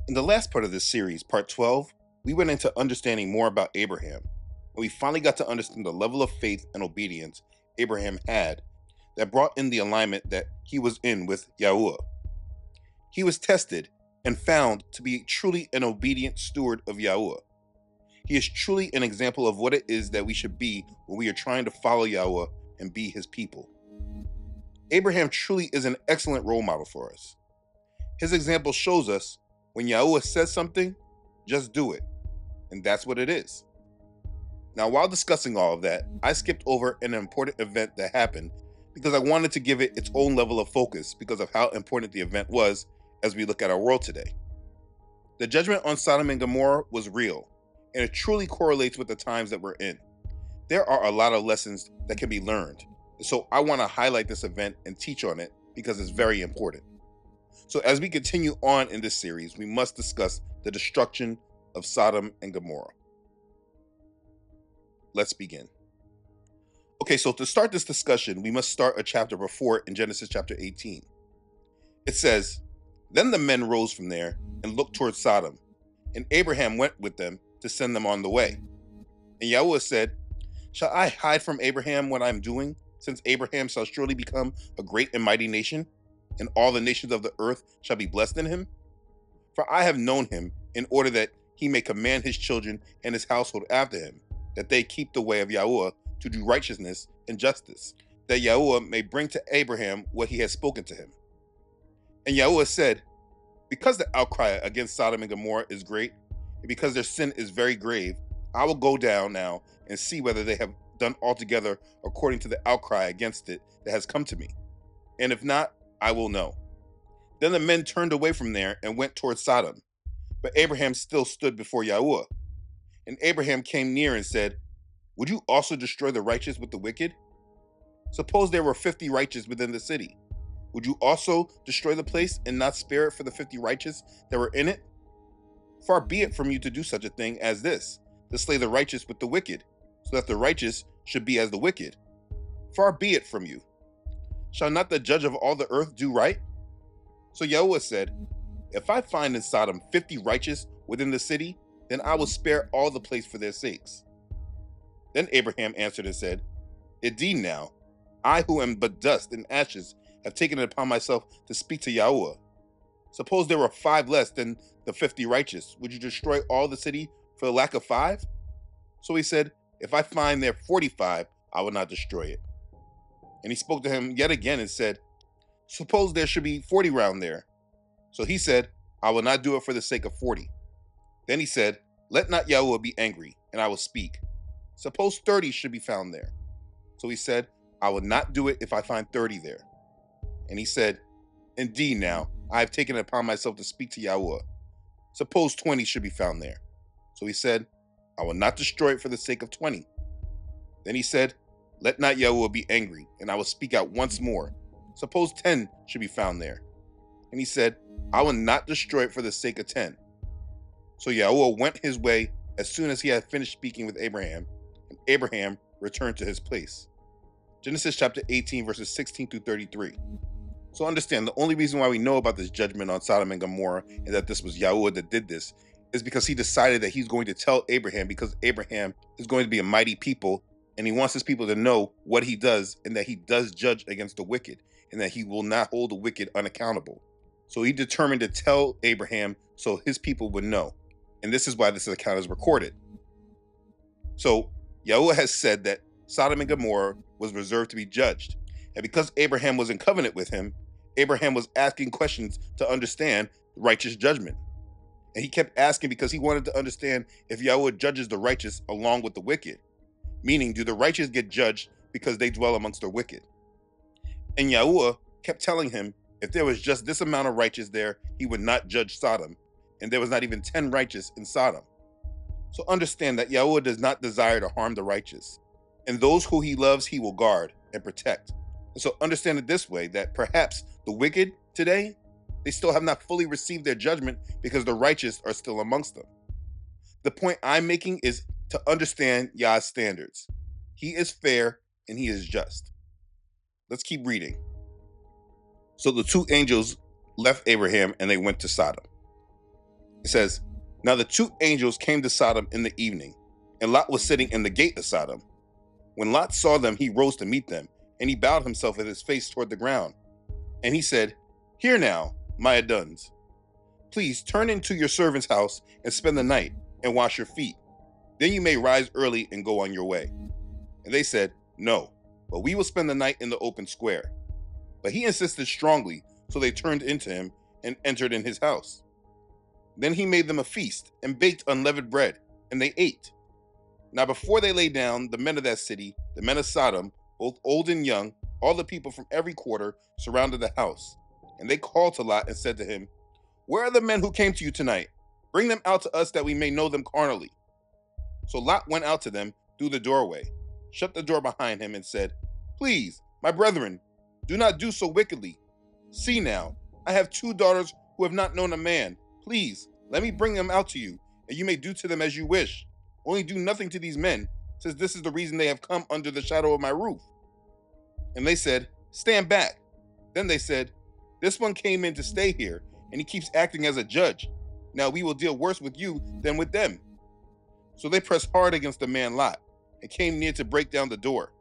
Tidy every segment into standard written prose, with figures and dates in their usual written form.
In the last part of this series, part 12, we went into understanding more about Abraham, and we finally got to understand the level of faith and obedience Abraham had that brought in the alignment that he was in with Yahuwah. He was tested and found to be truly an obedient steward of Yahuwah. He is truly an example of what it is that we should be when we are trying to follow Yahuwah and be his people. Abraham truly is an excellent role model for us. His example shows us when Yahuwah says something, just do it. And that's what it is. Now, while discussing all of that, I skipped over an important event that happened because I wanted to give it its own level of focus because of how important the event was as we look at our world today. The judgment on Sodom and Gomorrah was real, and it truly correlates with the times that we're in. There are a lot of lessons that can be learned, so I want to highlight this event and teach on it because it's very important. So as we continue on in this series, we must discuss the destruction of Sodom and Gomorrah. Let's begin. Okay, so to start this discussion, we must start a chapter before in Genesis chapter 18. It says, "Then the men rose from there and looked toward Sodom, and Abraham went with them to send them on the way. And Yahweh said, Shall I hide from Abraham what I am doing, since Abraham shall surely become a great and mighty nation, and all the nations of the earth shall be blessed in him? For I have known him in order that he may command his children and his household after him, that they keep the way of Yahweh to do righteousness and justice, that Yahweh may bring to Abraham what he has spoken to him. And Yahweh said, Because the outcry against Sodom and Gomorrah is great, and because their sin is very grave, I will go down now and see whether they have done altogether according to the outcry against it that has come to me. And if not, I will know." Then the men turned away from there and went toward Sodom. But Abraham still stood before Yahweh. And Abraham came near and said, Would you also destroy the righteous with the wicked? Suppose there were 50 righteous within the city. Would you also destroy the place and not spare it for the 50 righteous that were in it? Far be it from you to do such a thing as this, to slay the righteous with the wicked, so that the righteous should be as the wicked. Far be it from you. Shall not the judge of all the earth do right? So Yahweh said, If I find in Sodom 50 righteous within the city, then I will spare all the place for their sakes. Then Abraham answered and said, Indeed now, I who am but dust and ashes have taken it upon myself to speak to Yahweh. Suppose there were 5 less than the 50 righteous. Would you destroy all the city for the lack of 5? So he said, If I find there 45, I will not destroy it. And he spoke to him yet again and said, Suppose there should be 40 round there. So he said, I will not do it for the sake of 40. Then he said, Let not Yahweh be angry, and I will speak. Suppose 30 should be found there. So he said, I will not do it if I find 30 there. And he said, Indeed now, I have taken it upon myself to speak to Yahweh. Suppose 20 should be found there. So he said, I will not destroy it for the sake of 20. Then he said, Let not Yahweh be angry, and I will speak out once more. Suppose 10 should be found there. And he said, I will not destroy it for the sake of 10. So Yahweh went his way as soon as he had finished speaking with Abraham, and Abraham returned to his place. Genesis chapter 18, verses 16 through 33. So understand, the only reason why we know about this judgment on Sodom and Gomorrah and that this was Yahweh that did this is because he decided that he's going to tell Abraham, because Abraham is going to be a mighty people, and he wants his people to know what he does and that he does judge against the wicked and that he will not hold the wicked unaccountable. So he determined to tell Abraham so his people would know. And this is why this account is recorded. So Yahweh has said that Sodom and Gomorrah was reserved to be judged. And because Abraham was in covenant with him, Abraham was asking questions to understand righteous judgment. And he kept asking because he wanted to understand if Yahweh judges the righteous along with the wicked. Meaning, do the righteous get judged because they dwell amongst the wicked? And Yahweh kept telling him, if there was just this amount of righteous there, he would not judge Sodom. And there was not even 10 righteous in Sodom. So understand that Yahweh does not desire to harm the righteous. And those who he loves, he will guard and protect. And so understand it this way, that perhaps the wicked today, they still have not fully received their judgment because the righteous are still amongst them. The point I'm making is to understand Yah's standards. He is fair and he is just. Let's keep reading. So the 2 angels left Abraham and they went to Sodom. It says, now the two angels came to Sodom in the evening, and Lot was sitting in the gate of Sodom. When Lot saw them, he rose to meet them, and he bowed himself with his face toward the ground. And he said, hear now, my Aduns, please turn into your servant's house and spend the night and wash your feet. Then you may rise early and go on your way. And they said, no, but we will spend the night in the open square. But he insisted strongly, so they turned into him and entered in his house. Then he made them a feast and baked unleavened bread, and they ate. Now before they lay down, the men of that city, the men of Sodom, both old and young, all the people from every quarter, surrounded the house. And they called to Lot and said to him, where are the men who came to you tonight? Bring them out to us that we may know them carnally. So Lot went out to them through the doorway, shut the door behind him, and said, please, my brethren, do not do so wickedly. See now, I have two daughters who have not known a man. Please, let me bring them out to you, and you may do to them as you wish. Only do nothing to these men, since this is the reason they have come under the shadow of my roof. And they said, stand back. Then they said, this one came in to stay here, and he keeps acting as a judge. Now we will deal worse with you than with them. So they pressed hard against the man Lot, and came near to break down the door.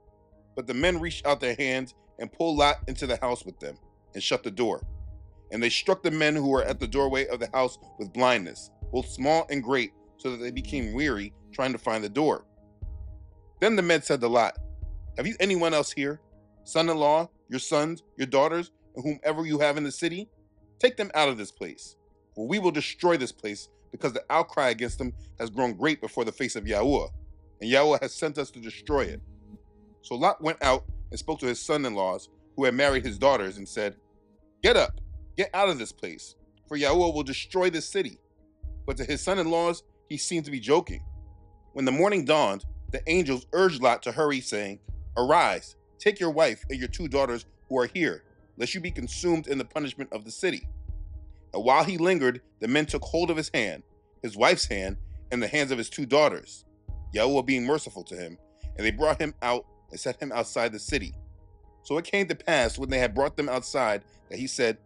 But the men reached out their hands and pulled Lot into the house with them, and shut the door. And they struck the men who were at the doorway of the house with blindness, both small and great, so that they became weary trying to find the door. Then the men said to Lot, have you anyone else here? Son-in-law, your sons, your daughters, and whomever you have in the city? Take them out of this place, for we will destroy this place, because the outcry against them has grown great before the face of Yahuwah, and Yahuwah has sent us to destroy it. So Lot went out and spoke to his son-in-laws, who had married his daughters, and said, get up, get out of this place, for Yahuwah will destroy this city. But to his son-in-laws, he seemed to be joking. When the morning dawned, the angels urged Lot to hurry, saying, arise, take your wife and your two daughters who are here, lest you be consumed in the punishment of the city. And while he lingered, the men took hold of his hand, his wife's hand, and the hands of his two daughters, Yahuwah being merciful to him, and they brought him out and set him outside the city. So it came to pass, when they had brought them outside, that he said,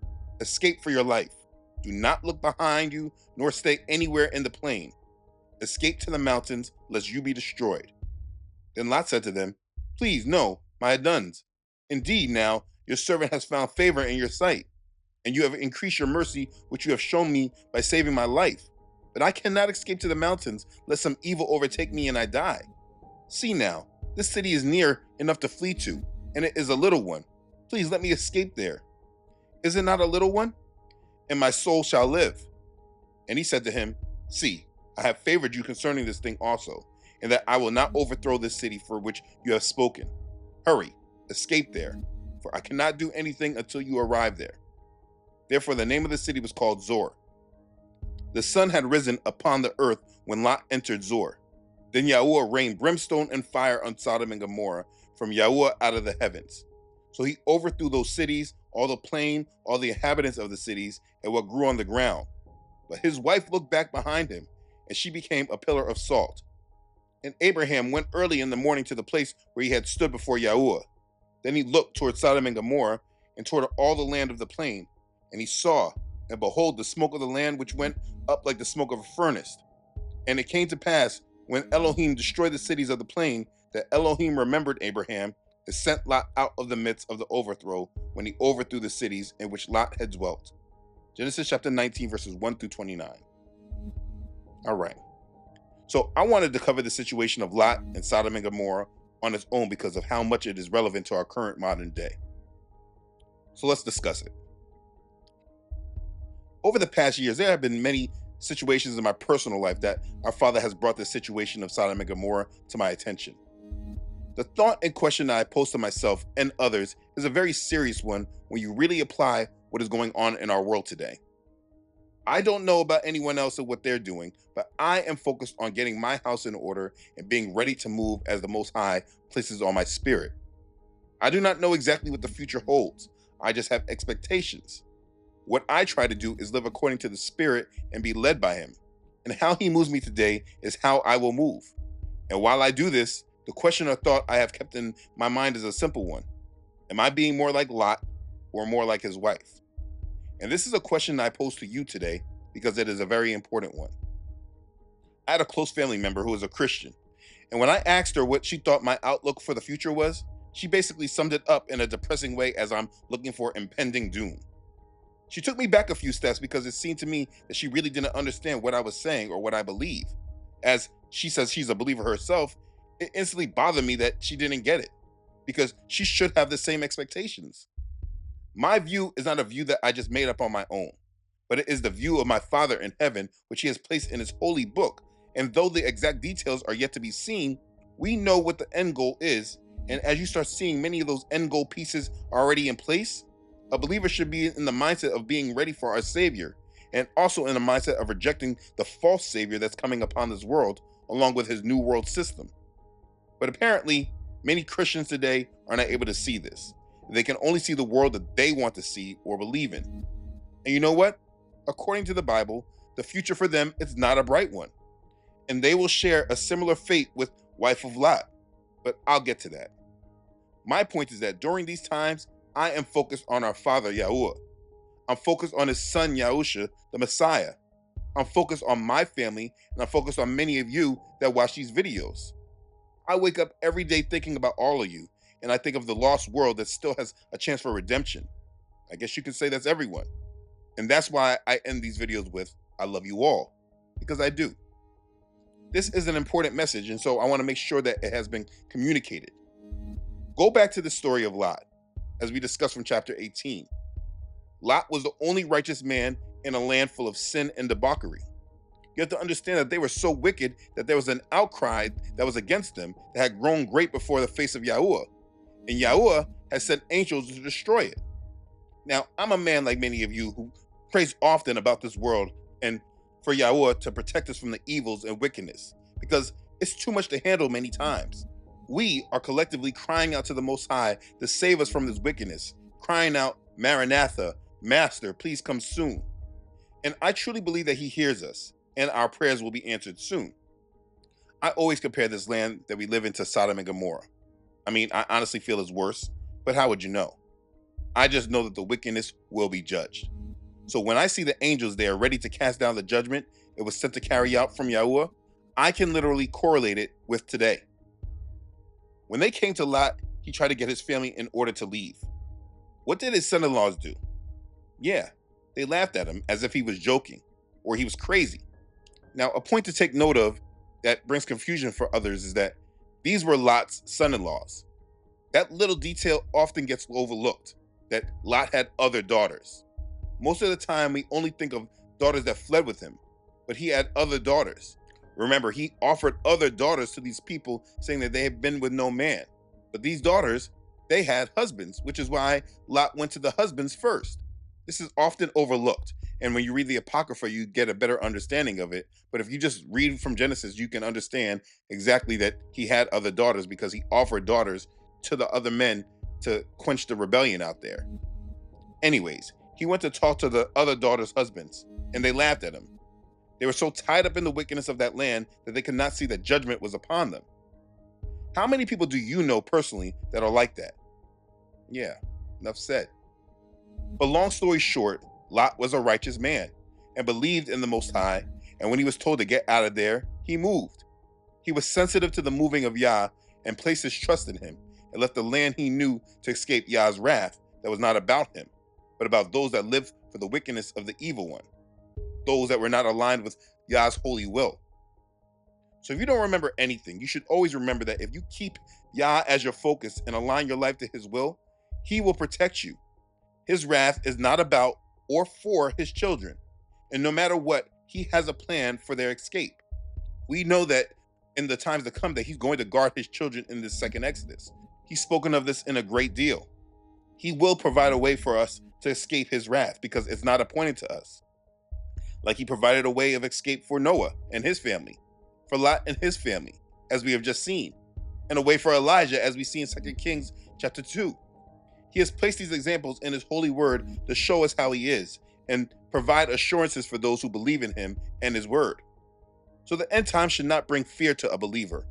escape for your life. Do not look behind you, nor stay anywhere in the plain. Escape to the mountains, lest you be destroyed. Then Lot said to them, please, no, my Aduns. Indeed, now your servant has found favor in your sight, and you have increased your mercy, which you have shown me by saving my life. But I cannot escape to the mountains, lest some evil overtake me and I die. See now, this city is near enough to flee to, and it is a little one. Please let me escape there. Is it not a little one? And my soul shall live. And he said to him, see, I have favored you concerning this thing also, and that I will not overthrow this city for which you have spoken. Hurry, escape there, for I cannot do anything until you arrive there. Therefore the name of the city was called Zor. The sun had risen upon the earth when Lot entered Zor. Then Yahuwah rained brimstone and fire on Sodom and Gomorrah from Yahuwah out of the heavens. So he overthrew those cities, all the plain, all the inhabitants of the cities, and what grew on the ground. But his wife looked back behind him, and she became a pillar of salt. And Abraham went early in the morning to the place where he had stood before Yahuwah. Then he looked toward Sodom and Gomorrah, and toward all the land of the plain, and he saw, and behold, the smoke of the land which went up like the smoke of a furnace. And it came to pass, when Elohim destroyed the cities of the plain, that Elohim remembered Abraham, and sent Lot out of the midst of the overthrow, when he overthrew the cities in which Lot had dwelt. Genesis chapter 19, verses 1 through 29. All right. So I wanted to cover the situation of Lot and Sodom and Gomorrah on its own because of how much it is relevant to our current modern day. So let's discuss it. Over the past years, there have been many situations in my personal life that our Father has brought the situation of Sodom and Gomorrah to my attention. The thought and question that I pose to myself and others is a very serious one when you really apply what is going on in our world today. I don't know about anyone else and what they're doing, but I am focused on getting my house in order and being ready to move as the Most High places on my spirit. I do not know exactly what the future holds. I just have expectations. What I try to do is live according to the Spirit and be led by Him. And how He moves me today is how I will move. And while I do this, the question or thought I have kept in my mind is a simple one. Am I being more like Lot or more like his wife? And this is a question I pose to you today. because it is a very important one. I had a close family member who was a Christian, and when I asked her what she thought my outlook for the future was, she basically summed it up in a depressing way as I'm looking for impending doom. She took me back a few steps because it seemed to me that she really didn't understand what I was saying or what I believe. As she says she's a believer herself, it instantly bothered me that she didn't get it, because she should have the same expectations. My view is not a view that I just made up on my own, but it is the view of my Father in heaven, which he has placed in his holy book. And though the exact details are yet to be seen, we know what the end goal is. And as you start seeing many of those end goal pieces already in place, a believer should be in the mindset of being ready for our Savior, and also in the mindset of rejecting the false Savior that's coming upon this world, along with his new world system. But apparently, many Christians today are not able to see this. They can only see the world that they want to see or believe in. And you know what? According to the Bible, the future for them is not a bright one. And they will share a similar fate with wife of Lot. But I'll get to that. My point is that during these times, I am focused on our Father Yahuwah. I'm focused on his son Yahusha, the Messiah. I'm focused on my family, and I'm focused on many of you that watch these videos. I wake up every day thinking about all of you, and I think of the lost world that still has a chance for redemption. I guess you could say that's everyone. And that's why I end these videos with, I love you all, because I do. This is an important message, and so I want to make sure that it has been communicated. Go back to the story of Lot, as we discussed from chapter 18. Lot was the only righteous man in a land full of sin and debauchery. You have to understand that they were so wicked that there was an outcry that was against them that had grown great before the face of Yahuwah. And Yahuwah has sent angels to destroy it. Now, I'm a man like many of you who prays often about this world and for Yahuwah to protect us from the evils and wickedness, because it's too much to handle many times. We are collectively crying out to the Most High to save us from this wickedness, crying out, Maranatha, Master, please come soon. And I truly believe that he hears us, and our prayers will be answered soon. I always compare this land that we live in to Sodom and Gomorrah. I mean, I honestly feel it's worse, but how would you know? I just know that the wickedness will be judged. So when I see the angels there ready to cast down the judgment it was sent to carry out from Yahuwah, I can literally correlate it with today. When they came to Lot, he tried to get his family in order to leave. What did his son-in-laws do? Yeah, they laughed at him as if he was joking or he was crazy. Now, a point to take note of that brings confusion for others is that these were Lot's son-in-laws. That little detail often gets overlooked, that Lot had other daughters. Most of the time, we only think of daughters that fled with him, but he had other daughters. Remember, he offered other daughters to these people, saying that they had been with no man. But these daughters, they had husbands, which is why Lot went to the husbands first. This is often overlooked, and when you read the Apocrypha, you get a better understanding of it. But if you just read from Genesis, you can understand exactly that he had other daughters because he offered daughters to the other men to quench the rebellion out there. Anyways, he went to talk to the other daughters' husbands, and they laughed at him. They were so tied up in the wickedness of that land that they could not see that judgment was upon them. How many people do you know personally that are like that? Yeah, enough said. But long story short, Lot was a righteous man and believed in the Most High, and when he was told to get out of there, he moved. He was sensitive to the moving of Yah and placed his trust in him and left the land he knew to escape Yah's wrath that was not about him, but about those that lived for the wickedness of the evil one, those that were not aligned with Yah's holy will. So if you don't remember anything, you should always remember that if you keep Yah as your focus and align your life to his will, he will protect you. His wrath is not about or for his children. And no matter what, he has a plan for their escape. We know that in the times to come that he's going to guard his children in this second Exodus. He's spoken of this in a great deal. He will provide a way for us to escape his wrath because it's not appointed to us. Like he provided a way of escape for Noah and his family, for Lot and his family, as we have just seen, and a way for Elijah, as we see in 2 Kings chapter 2. He has placed these examples in his holy word to show us how he is and provide assurances for those who believe in him and his word. So the end time should not bring fear to a believer.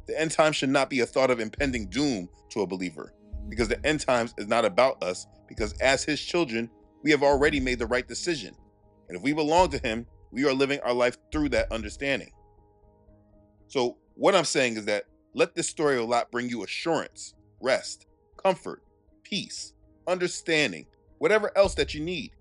The end time should not be a thought of impending doom to a believer, because the end times is not about us, because as his children, we have already made the right decision. And if we belong to him, we are living our life through that understanding. So what I'm saying is that let this story of Lot bring you assurance, rest, comfort, peace, understanding, whatever else that you need.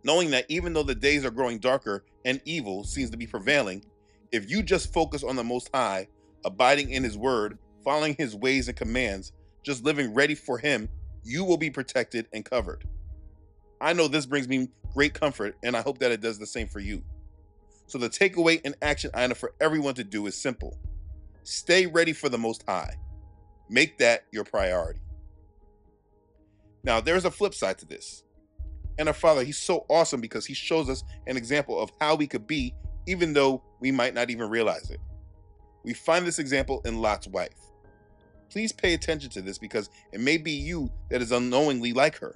Knowing that even though the days are growing darker and evil seems to be prevailing, if you just focus on the Most High, abiding in his word, following his ways and commands, just living ready for him, you will be protected and covered. I know this brings me great comfort, and I hope that it does the same for you. So the takeaway and action item for everyone to do is simple. Stay ready for the Most High. Make that your priority. Now, there's a flip side to this. And our Father, he's so awesome because he shows us an example of how we could be, even though we might not even realize it. We find this example in Lot's wife. Please pay attention to this because it may be you that is unknowingly like her.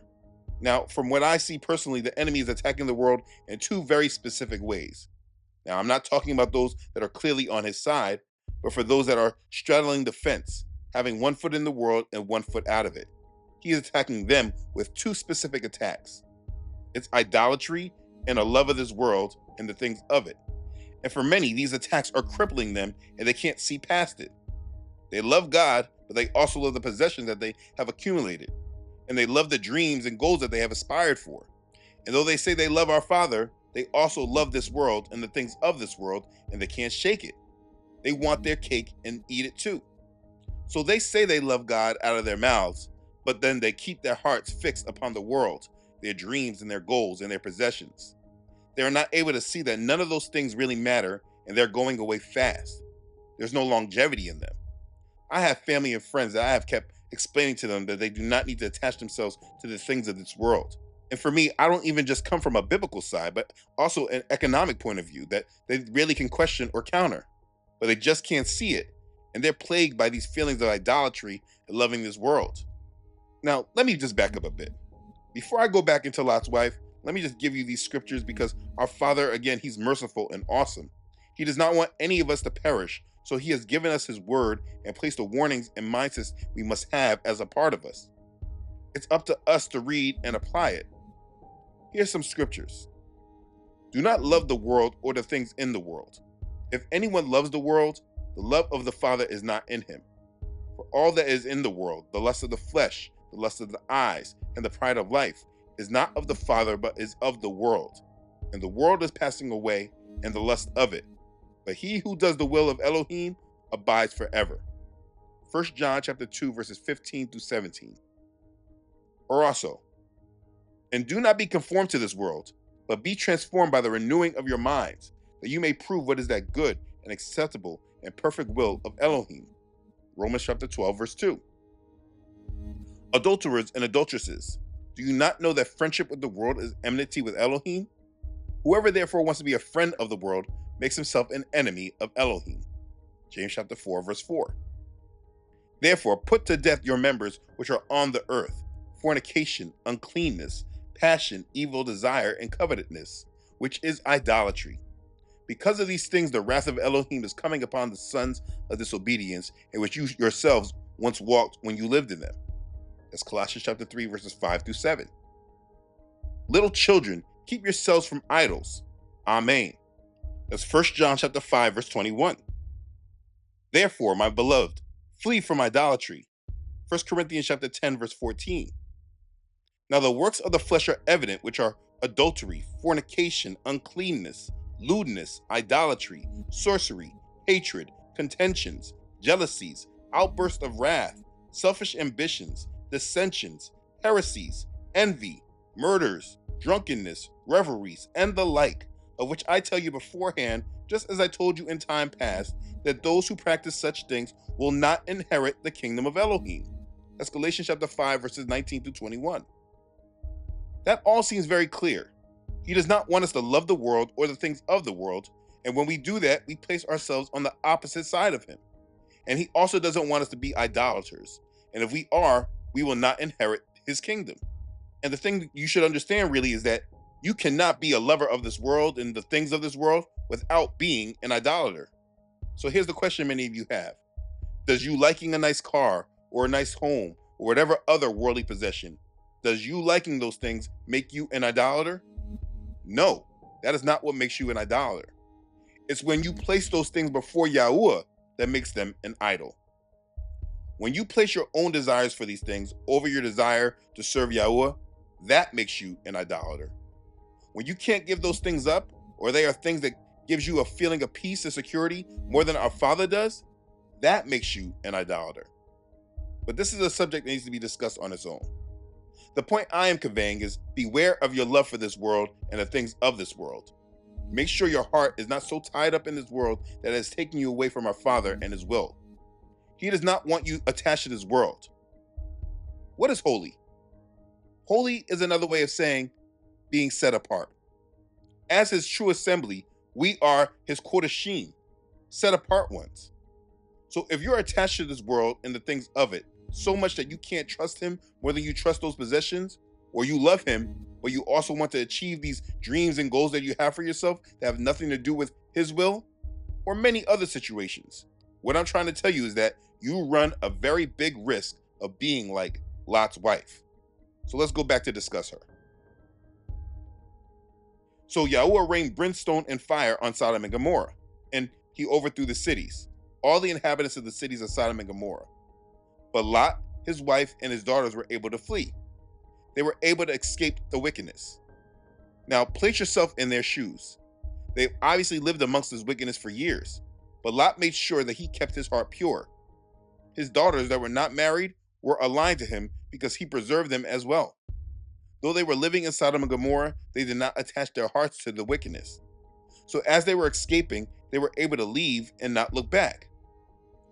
Now, from what I see personally, the enemy is attacking the world in two very specific ways. Now, I'm not talking about those that are clearly on his side, but for those that are straddling the fence, having one foot in the world and one foot out of it. He is attacking them with two specific attacks. It's idolatry and a love of this world and the things of it. And for many, these attacks are crippling them and they can't see past it. They love God, but they also love the possessions that they have accumulated. And they love the dreams and goals that they have aspired for. And though they say they love our Father, they also love this world and the things of this world, and they can't shake it. They want their cake and eat it too. So they say they love God out of their mouths, but then they keep their hearts fixed upon the world, their dreams and their goals and their possessions. They are not able to see that none of those things really matter, and they're going away fast. There's no longevity in them. I have family and friends that I have kept explaining to them that they do not need to attach themselves to the things of this world. And for me, I don't even just come from a biblical side, but also an economic point of view that they really can question or counter, but they just can't see it. And they're plagued by these feelings of idolatry and loving this world. Now, let me just back up a bit. Before I go back into Lot's wife, let me just give you these scriptures because our Father, again, he's merciful and awesome. He does not want any of us to perish, so he has given us his word and placed the warnings and mindsets we must have as a part of us. It's up to us to read and apply it. Here's some scriptures. Do not love the world or the things in the world. If anyone loves the world, the love of the Father is not in him. For all that is in the world, the lust of the flesh, the lust of the eyes, and the pride of life, is not of the Father, but is of the world. And the world is passing away, and the lust of it. But he who does the will of Elohim abides forever. 1 John chapter 2, verses 15 through 17. Or also, and do not be conformed to this world, but be transformed by the renewing of your minds, that you may prove what is that good and acceptable and perfect will of Elohim. Romans chapter 12, verse 2. Adulterers and adulteresses, do you not know that friendship with the world is enmity with Elohim? Whoever therefore wants to be a friend of the world makes himself an enemy of Elohim. James chapter 4, verse 4. Therefore put to death your members which are on the earth, fornication, uncleanness, passion, evil desire, and covetousness, which is idolatry. Because of these things, the wrath of Elohim is coming upon the sons of disobedience, in which you yourselves once walked when you lived in them. That's Colossians chapter 3, verses 5 through 7. Little children, keep yourselves from idols. Amen. That's 1 John chapter 5, verse 21. Therefore, my beloved, flee from idolatry. 1 Corinthians chapter 10, verse 14. Now the works of the flesh are evident, which are adultery, fornication, uncleanness, lewdness, idolatry, sorcery, hatred, contentions, jealousies, outbursts of wrath, selfish ambitions, dissensions, heresies, envy, murders, drunkenness, revelries, and the like, of which I tell you beforehand, just as I told you in time past, that those who practice such things will not inherit the kingdom of Elohim. That's Galatians chapter 5, verses 19 through 21. That all seems very clear. He does not want us to love the world or the things of the world, and when we do that, we place ourselves on the opposite side of him. And he also doesn't want us to be idolaters, and if we are, we will not inherit his kingdom. And the thing you should understand really is that you cannot be a lover of this world and the things of this world without being an idolater. So here's the question many of you have. Does you liking a nice car or a nice home or whatever other worldly possession, does you liking those things make you an idolater? No. That is not what makes you an idolater. It's when you place those things before Yahuwah that makes them an idol. When you place your own desires for these things over your desire to serve Yahuwah, that makes you an idolater. When you can't give those things up, or they are things that gives you a feeling of peace and security more than our Father does, that makes you an idolater. But this is a subject that needs to be discussed on its own. The point I am conveying is beware of your love for this world and the things of this world. Make sure your heart is not so tied up in this world that it is taking you away from our Father and His will. He does not want you attached to this world. What is holy? Holy is another way of saying being set apart. As His true assembly, we are His kodashim, set apart ones. So if you're attached to this world and the things of it so much that you can't trust Him more than you trust those possessions, or you love Him, but you also want to achieve these dreams and goals that you have for yourself that have nothing to do with His will, or many other situations, what I'm trying to tell you is that you run a very big risk of being like Lot's wife. So let's go back to discuss her. So Yahuwah rained brimstone and fire on Sodom and Gomorrah, and He overthrew the cities, all the inhabitants of the cities of Sodom and Gomorrah. But Lot, his wife, and his daughters were able to flee. They were able to escape the wickedness. Now, place yourself in their shoes. They obviously lived amongst this wickedness for years, but Lot made sure that he kept his heart pure. His daughters that were not married were aligned to him because he preserved them as well. Though they were living in Sodom and Gomorrah, they did not attach their hearts to the wickedness. So as they were escaping, they were able to leave and not look back.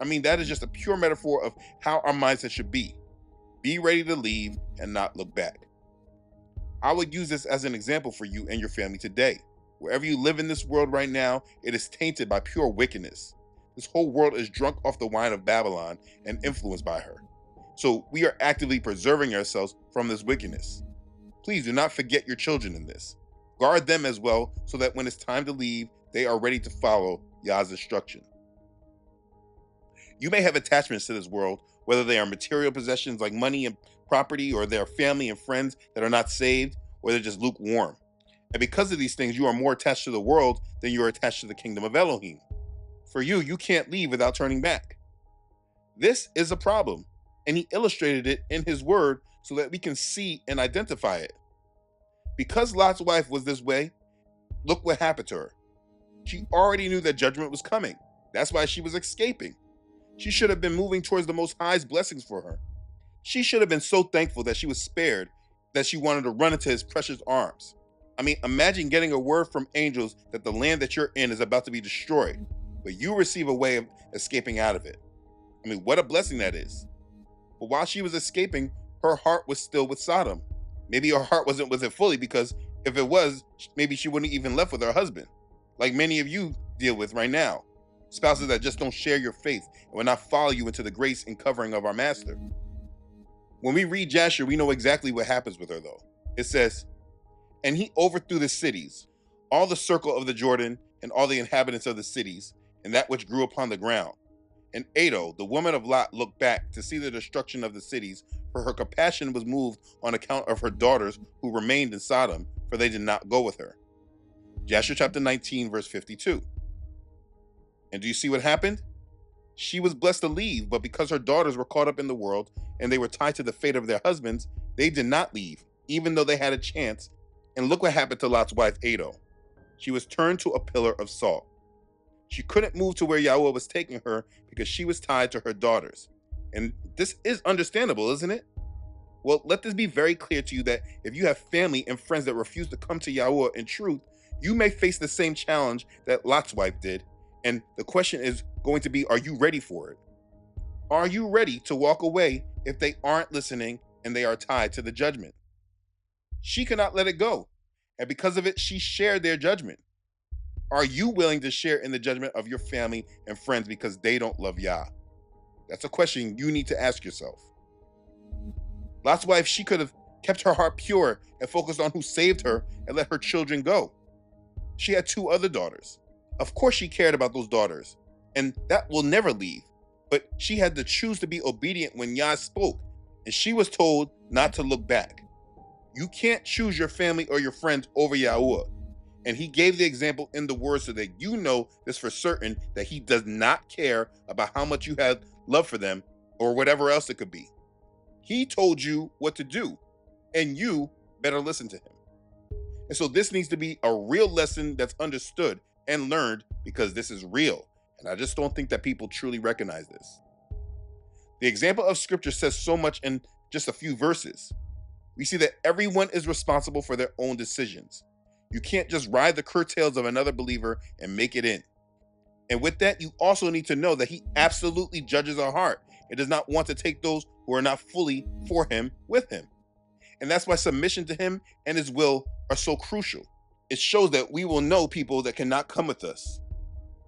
I mean, that is just a pure metaphor of how our mindset should be. Be ready to leave and not look back. I would use this as an example for you and your family today. Wherever you live in this world right now, it is tainted by pure wickedness. This whole world is drunk off the wine of Babylon and influenced by her. So we are actively preserving ourselves from this wickedness. Please do not forget your children in this. Guard them as well so that when it's time to leave, they are ready to follow Yah's instruction. You may have attachments to this world, whether they are material possessions like money and property, or they are family and friends that are not saved, or they're just lukewarm. And because of these things, you are more attached to the world than you are attached to the kingdom of Elohim. For you, you can't leave without turning back. This is a problem, and He illustrated it in His word so that we can see and identify it. Because Lot's wife was this way, look what happened to her. She already knew that judgment was coming. That's why she was escaping. She should have been moving towards the Most High's blessings for her. She should have been so thankful that she was spared that she wanted to run into His precious arms. I mean, imagine getting a word from angels that the land that you're in is about to be destroyed, but you receive a way of escaping out of it. I mean, what a blessing that is. But while she was escaping, her heart was still with Sodom. Maybe her heart wasn't with it fully, because if it was, maybe she wouldn't even left with her husband, like many of you deal with right now. Spouses that just don't share your faith and will not follow you into the grace and covering of our Master. When we read Jasher, we know exactly what happens with her, though. It says, "And he overthrew the cities, all the circle of the Jordan, and all the inhabitants of the cities, and that which grew upon the ground. And Ado, the woman of Lot, looked back to see the destruction of the cities, for her compassion was moved on account of her daughters who remained in Sodom, for they did not go with her." Jasher chapter 19, verse 52. And do you see what happened? She was blessed to leave, but because her daughters were caught up in the world and they were tied to the fate of their husbands, they did not leave, even though they had a chance. And look what happened to Lot's wife, Ado. She was turned to a pillar of salt. She couldn't move to where Yahweh was taking her because she was tied to her daughters. And this is understandable, isn't it? Well, let this be very clear to you that if you have family and friends that refuse to come to Yahweh in truth, you may face the same challenge that Lot's wife did. And the question is going to be, are you ready for it? Are you ready to walk away if they aren't listening and they are tied to the judgment? She could not let it go. And because of it, she shared their judgment. Are you willing to share in the judgment of your family and friends because they don't love Yah? That's a question you need to ask yourself. Lot's wife, she could have kept her heart pure and focused on who saved her and let her children go. She had 2 other daughters. Of course she cared about those daughters, and that will never leave. But she had to choose to be obedient when Yah spoke, and she was told not to look back. You can't choose your family or your friends over Yahuwah. And he gave the example in the word so that you know this for certain, that he does not care about how much you have love for them or whatever else it could be. He told you what to do, and you better listen to him. And so this needs to be a real lesson that's understood and learned, because this is real. And I just don't think that people truly recognize this. The example of scripture says so much in just a few verses. We see that everyone is responsible for their own decisions. You can't just ride the curtails of another believer and make it in. And with that, you also need to know that he absolutely judges our heart and does not want to take those who are not fully for him with him. And that's why submission to him and his will are so crucial. It shows that we will know people that cannot come with us.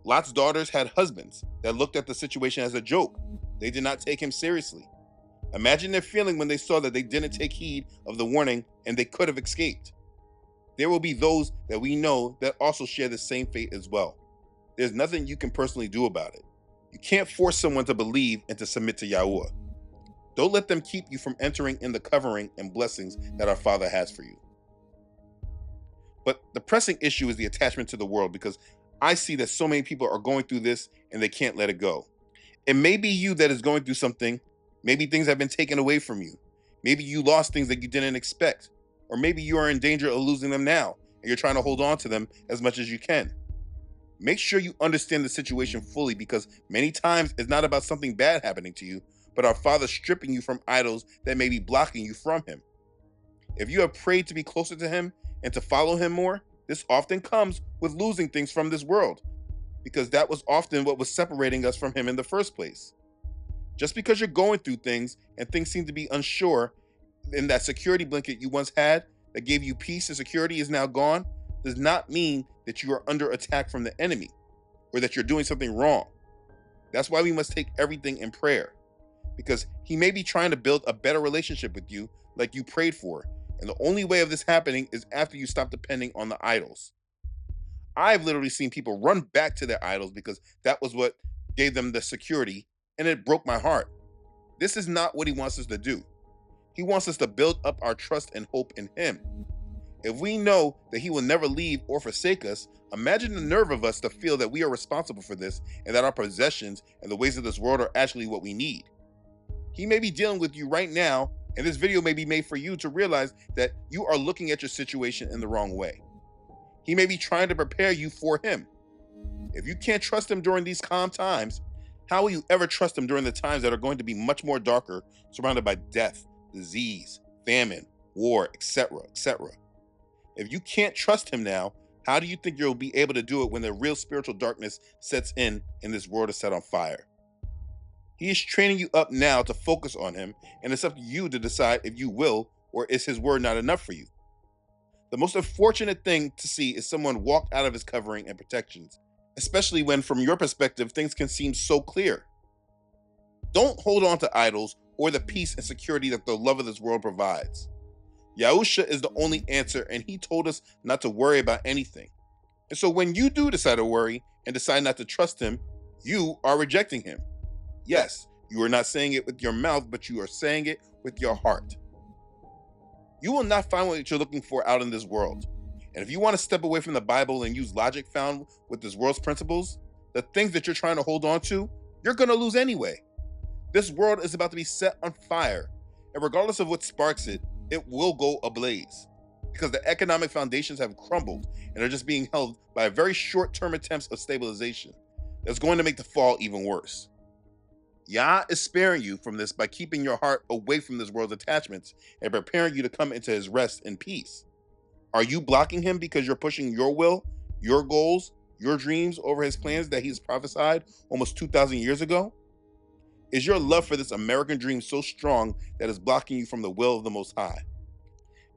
Lot's daughters had husbands that looked at the situation as a joke. They did not take him seriously. Imagine their feeling when they saw that they didn't take heed of the warning and they could have escaped. There will be those that we know that also share the same fate as well. There's nothing you can personally do about it. You can't force someone to believe and to submit to Yahuwah. Don't let them keep you from entering in the covering and blessings that our Father has for you. But the pressing issue is the attachment to the world, because I see that so many people are going through this and they can't let it go. It may be you that is going through something. Maybe things have been taken away from you. Maybe you lost things that you didn't expect. Or maybe you are in danger of losing them now, and you're trying to hold on to them as much as you can. Make sure you understand the situation fully, because many times it's not about something bad happening to you, but our Father stripping you from idols that may be blocking you from him. If you have prayed to be closer to him and to follow him more, this often comes with losing things from this world, because that was often what was separating us from him in the first place. Just because you're going through things and things seem to be unsure, and that security blanket you once had that gave you peace and security is now gone, does not mean that you are under attack from the enemy or that you're doing something wrong. That's why we must take everything in prayer, because he may be trying to build a better relationship with you like you prayed for. And the only way of this happening is after you stop depending on the idols. I've literally seen people run back to their idols because that was what gave them the security, and it broke my heart. This is not what he wants us to do. He wants us to build up our trust and hope in him. If we know that he will never leave or forsake us, imagine the nerve of us to feel that we are responsible for this and that our possessions and the ways of this world are actually what we need. He may be dealing with you right now, and this video may be made for you to realize that you are looking at your situation in the wrong way. He may be trying to prepare you for him. If you can't trust him during these calm times, how will you ever trust him during the times that are going to be much more darker, surrounded by death, disease, famine, war, etc., etc.? If you can't trust him now, how do you think you'll be able to do it when the real spiritual darkness sets in and this world is set on fire? He is training you up now to focus on him, and it's up to you to decide if you will, or is his word not enough for you. The most unfortunate thing to see is someone walk out of his covering and protections, especially when from your perspective things can seem so clear. Don't hold on to idols or the peace and security that the love of this world provides. Yahusha is the only answer, and he told us not to worry about anything. And so when you do decide to worry and decide not to trust him, you are rejecting him. Yes, you are not saying it with your mouth, but you are saying it with your heart. You will not find what you're looking for out in this world. And if you want to step away from the Bible and use logic found with this world's principles, the things that you're trying to hold on to, you're going to lose anyway. This world is about to be set on fire, and regardless of what sparks it, it will go ablaze, because the economic foundations have crumbled and are just being held by very short-term attempts of stabilization that's going to make the fall even worse. Yah is sparing you from this by keeping your heart away from this world's attachments and preparing you to come into his rest and peace. Are you blocking him because you're pushing your will, your goals, your dreams over his plans that he's prophesied almost 2,000 years ago? Is your love for this American dream so strong that it's blocking you from the will of the Most High?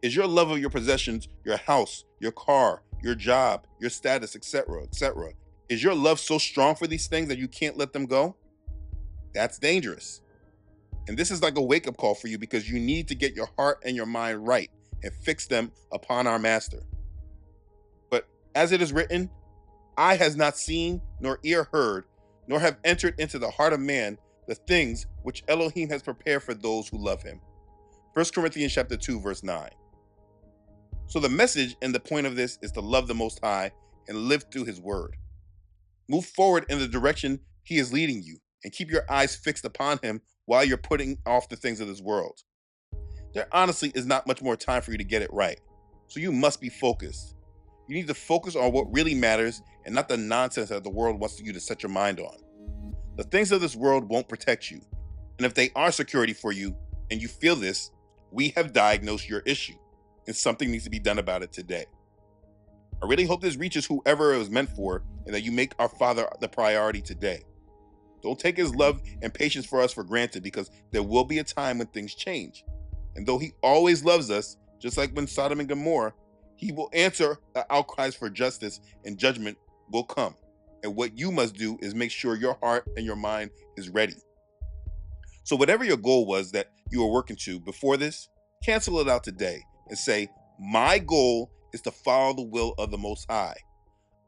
Is your love of your possessions, your house, your car, your job, your status, etc., etc., is your love so strong for these things that you can't let them go? That's dangerous. And this is like a wake-up call for you, because you need to get your heart and your mind right and fix them upon our Master. But as it is written, eye has not seen, nor ear heard, nor have entered into the heart of man the things which Elohim has prepared for those who love him. 1 Corinthians chapter 2, verse 9. So the message and the point of this is to love the Most High and live through his word. Move forward in the direction he is leading you and keep your eyes fixed upon him while you're putting off the things of this world. There honestly is not much more time for you to get it right. So you must be focused. You need to focus on what really matters and not the nonsense that the world wants you to set your mind on. The things of this world won't protect you. And if they are security for you and you feel this, we have diagnosed your issue and something needs to be done about it today. I really hope this reaches whoever it was meant for and that you make our Father the priority today. Don't take his love and patience for us for granted, because there will be a time when things change. And though he always loves us, just like when Sodom and Gomorrah, he will answer the outcries for justice, and judgment will come. And what you must do is make sure your heart and your mind is ready. So whatever your goal was that you were working to before this, cancel it out today and say, my goal is to follow the will of the Most High.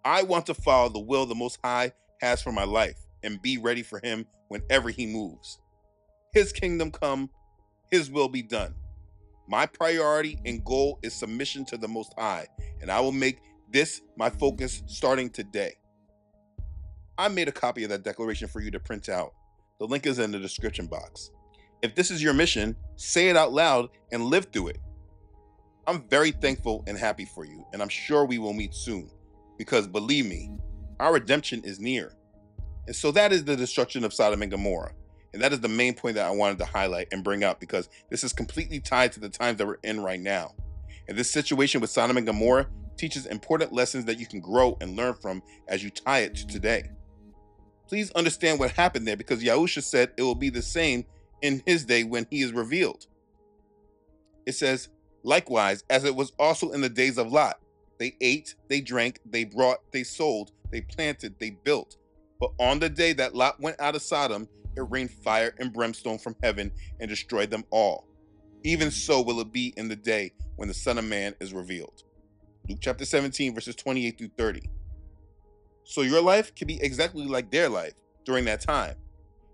I want to follow the will the Most High has for my life and be ready for him whenever he moves. His kingdom come, his will be done. My priority and goal is submission to the Most High, and I will make this my focus starting today. I made a copy of that declaration for you to print out. The link is in the description box. If this is your mission, say it out loud and live through it. I'm very thankful and happy for you, and I'm sure we will meet soon, because believe me, our redemption is near. And so that is the destruction of Sodom and Gomorrah. And that is the main point that I wanted to highlight and bring up, because this is completely tied to the times that we're in right now. And this situation with Sodom and Gomorrah teaches important lessons that you can grow and learn from as you tie it to today. Please understand what happened there, because Yahusha said it will be the same in his day when he is revealed. It says, likewise, as it was also in the days of Lot, they ate, they drank, they brought, they sold, they planted, they built. But on the day that Lot went out of Sodom, it rained fire and brimstone from heaven and destroyed them all. Even so will it be in the day when the Son of Man is revealed. Luke chapter 17, verses 28 through 30. So your life can be exactly like their life during that time.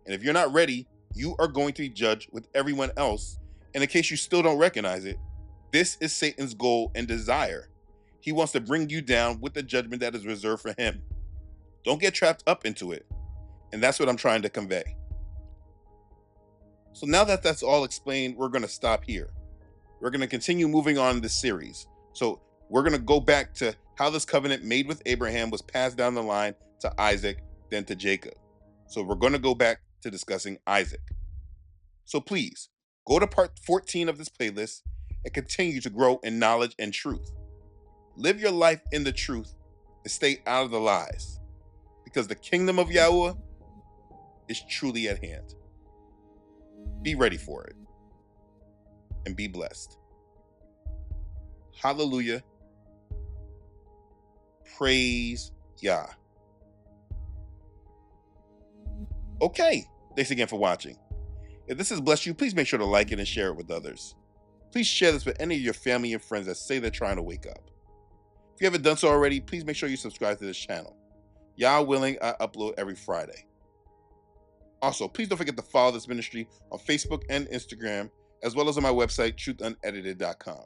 And if you're not ready, you are going to be judged with everyone else. And in case you still don't recognize it, this is Satan's goal and desire. He wants to bring you down with the judgment that is reserved for him. Don't get trapped up into it. And that's what I'm trying to convey. So now that that's all explained, we're going to stop here. We're going to continue moving on in this series. So we're going to go back to how this covenant made with Abraham was passed down the line to Isaac, then to Jacob. So we're going to go back to discussing Isaac. So please, go to part 14 of this playlist and continue to grow in knowledge and truth. Live your life in the truth and stay out of the lies, because the kingdom of Yahweh is truly at hand. Be ready for it and be blessed. Hallelujah. Praise Yah. Okay, thanks again for watching. If this has blessed you, please make sure to like it and share it with others. Please share this with any of your family and friends that say they're trying to wake up. If you haven't done so already, please make sure you subscribe to this channel. Yah willing, I upload every Friday. Also, please don't forget to follow this ministry on Facebook and Instagram, as well as on my website, truthunedited.com.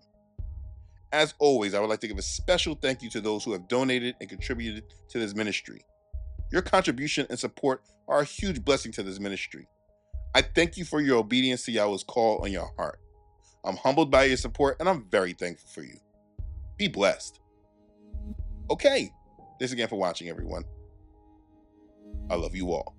As always, I would like to give a special thank you to those who have donated and contributed to this ministry. Your contribution and support are a huge blessing to this ministry. I thank you for your obedience to Yahweh's call on your heart. I'm humbled by your support, and I'm very thankful for you. Be blessed. Okay, thanks again for watching, everyone. I love you all.